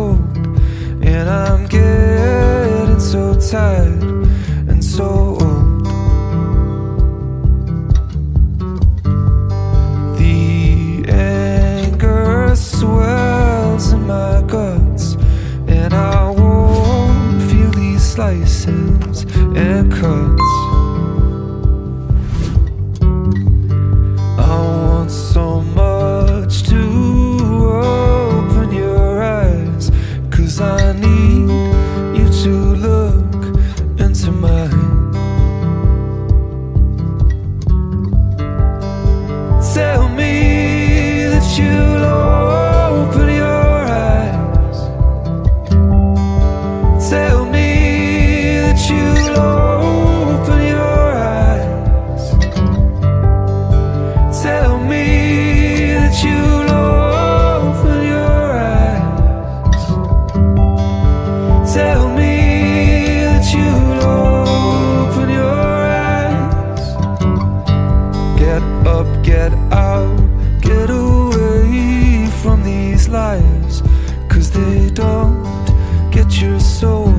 cold, and I'm getting so tired and so old. The anger swells in my guts, and I won't feel these slices and cuts. I want so much to open your eyes, 'cause I need you to look into mine. Tell me that you'll open your eyes. Tell me that you'll open your eyes. Tell me that you'll open your eyes. Tell me that you'll open your eyes. Get up, get out, get away from these lies, 'cause they don't get your soul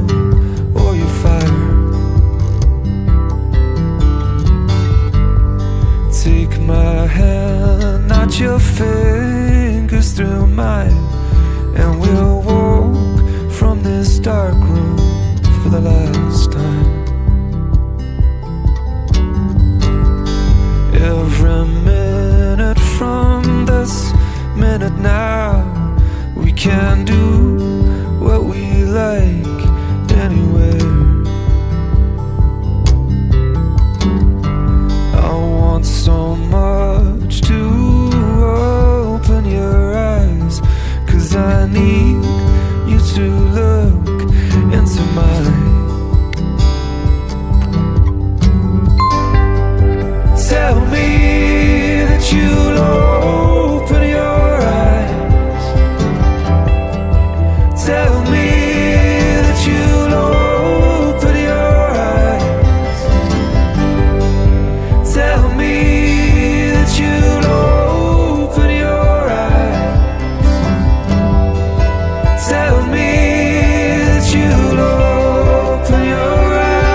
or your fire. Take my hand, not your fingers, through mine, and we'll walk from this dark room for the last time. Every minute from this minute now, we can do what we like anywhere. I want so much to open your eyes, 'cause I need you to look into mine. Tell me that you'll open your eyes. Tell me that you'll open your eyes. Tell me that you'll open your eyes. Tell me that you'll open your eyes.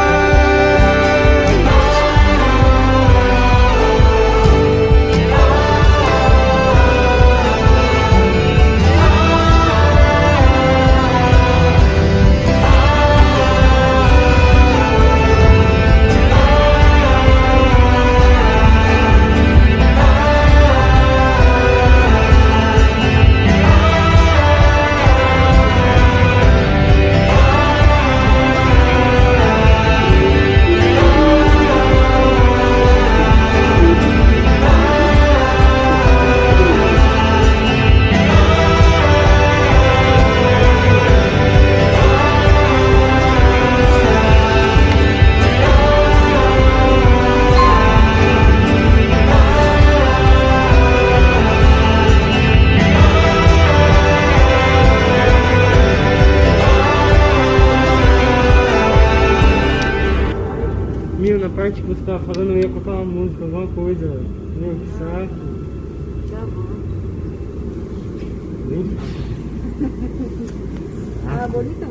Meu, na parte que você tava falando, eu ia colocar uma música, alguma coisa. Meu, que saco. Tá bom. Nem... Ah, bonito.